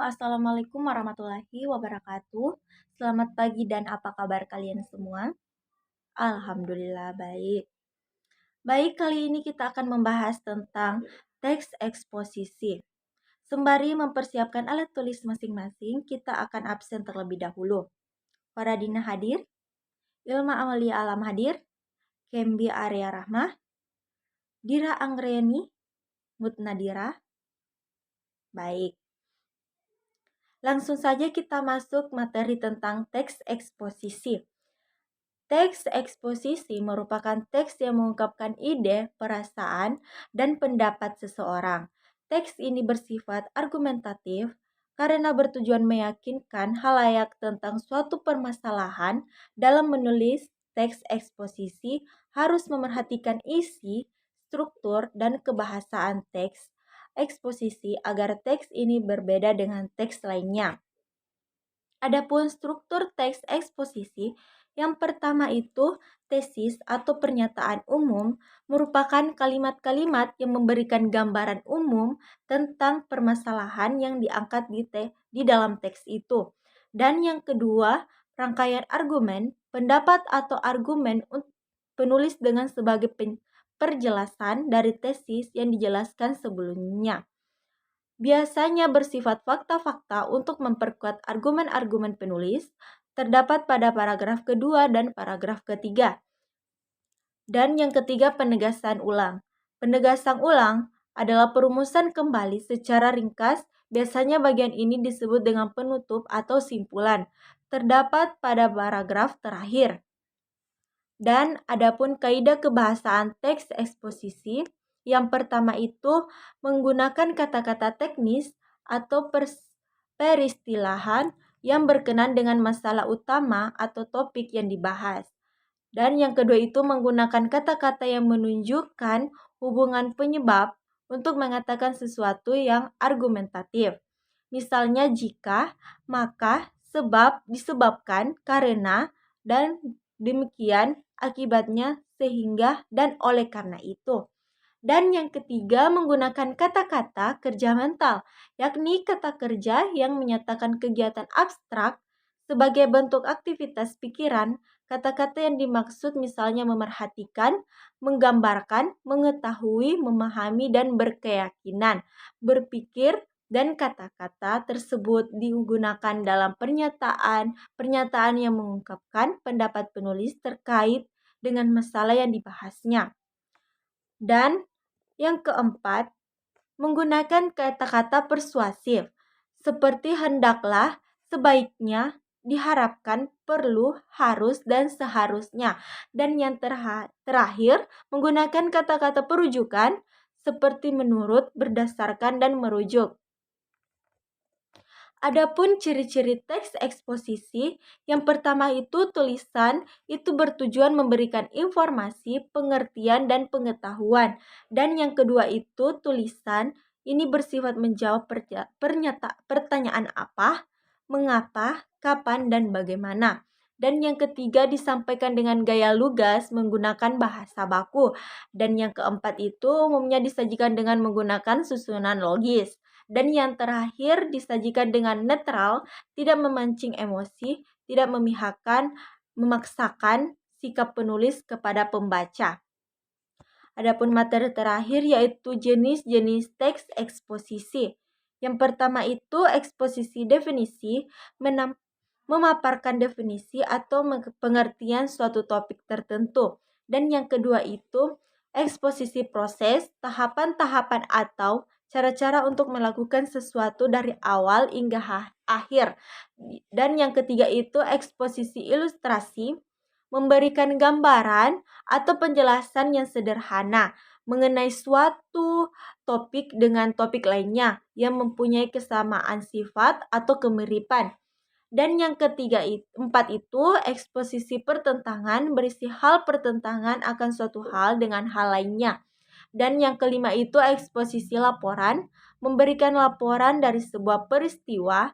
Assalamualaikum warahmatullahi wabarakatuh. Selamat pagi dan apa kabar kalian semua? Alhamdulillah baik. Baik, kali ini kita akan membahas tentang teks eksposisi. Sembari mempersiapkan alat tulis masing-masing, kita akan absen terlebih dahulu. Faradina hadir, Ilma Amalia Alam hadir, Kembi Arya Rahmah, Dira Anggreni, Mutnadira. Baik. Langsung saja kita masuk materi tentang teks eksposisi. Teks eksposisi merupakan teks yang mengungkapkan ide, perasaan, dan pendapat seseorang. Teks ini bersifat argumentatif karena bertujuan meyakinkan halayak tentang suatu permasalahan. Dalam menulis teks eksposisi harus memerhatikan isi, struktur, dan kebahasaan teks eksposisi agar teks ini berbeda dengan teks lainnya. Adapun struktur teks eksposisi, yang pertama itu tesis atau pernyataan umum, merupakan kalimat-kalimat yang memberikan gambaran umum tentang permasalahan yang diangkat di dalam teks itu. Dan yang kedua, rangkaian argumen, pendapat atau argumen penulis dengan sebagai perjelasan dari tesis yang dijelaskan sebelumnya. Biasanya bersifat fakta-fakta untuk memperkuat argumen-argumen penulis, terdapat pada paragraf kedua dan paragraf ketiga. Dan yang ketiga, penegasan ulang. Penegasan ulang adalah perumusan kembali secara ringkas, biasanya bagian ini disebut dengan penutup atau simpulan, terdapat pada paragraf terakhir. Dan adapun kaidah kebahasaan teks eksposisi, yang pertama itu menggunakan kata-kata teknis atau peristilahan yang berkenaan dengan masalah utama atau topik yang dibahas. Dan yang kedua itu menggunakan kata-kata yang menunjukkan hubungan penyebab untuk mengatakan sesuatu yang argumentatif. Misalnya jika, maka, sebab, disebabkan, karena, dan demikian, akibatnya, sehingga, dan oleh karena itu. Dan yang ketiga, menggunakan kata-kata kerja mental, yakni kata kerja yang menyatakan kegiatan abstrak sebagai bentuk aktivitas pikiran. Kata-kata yang dimaksud misalnya memerhatikan, menggambarkan, mengetahui, memahami, dan berkeyakinan, berpikir, dan kata-kata tersebut digunakan dalam pernyataan yang mengungkapkan pendapat penulis terkait dengan masalah yang dibahasnya. Dan yang keempat, menggunakan kata-kata persuasif, seperti hendaklah, sebaiknya, diharapkan, perlu, harus, dan seharusnya. Dan yang terakhir, menggunakan kata-kata perujukan, seperti menurut, berdasarkan, dan merujuk. Adapun ciri-ciri teks eksposisi, yang pertama itu tulisan itu bertujuan memberikan informasi, pengertian, dan pengetahuan. Dan yang kedua itu tulisan ini bersifat menjawab pertanyaan apa, mengapa, kapan, dan bagaimana. Dan yang ketiga disampaikan dengan gaya lugas menggunakan bahasa baku. Dan yang keempat itu umumnya disajikan dengan menggunakan susunan logis. Dan yang terakhir disajikan dengan netral, tidak memancing emosi, tidak memihakkan, memaksakan sikap penulis kepada pembaca. Adapun materi terakhir yaitu jenis-jenis teks eksposisi. Yang pertama itu eksposisi definisi, memaparkan definisi atau pengertian suatu topik tertentu. Dan yang kedua itu eksposisi proses, tahapan-tahapan atau cara-cara untuk melakukan sesuatu dari awal hingga akhir. Dan yang ketiga itu eksposisi ilustrasi, memberikan gambaran atau penjelasan yang sederhana mengenai suatu topik dengan topik lainnya yang mempunyai kesamaan sifat atau kemiripan. Dan yang empat itu eksposisi pertentangan, berisi hal pertentangan akan suatu hal dengan hal lainnya. Dan yang kelima itu eksposisi laporan, memberikan laporan dari sebuah peristiwa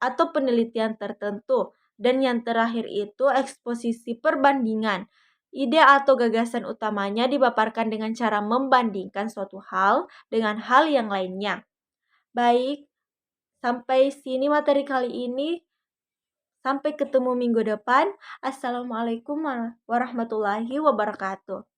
atau penelitian tertentu. Dan yang terakhir itu eksposisi perbandingan. Ide atau gagasan utamanya dipaparkan dengan cara membandingkan suatu hal dengan hal yang lainnya. Baik, Sampai sini materi kali ini, sampai ketemu minggu depan. Assalamualaikum warahmatullahi wabarakatuh.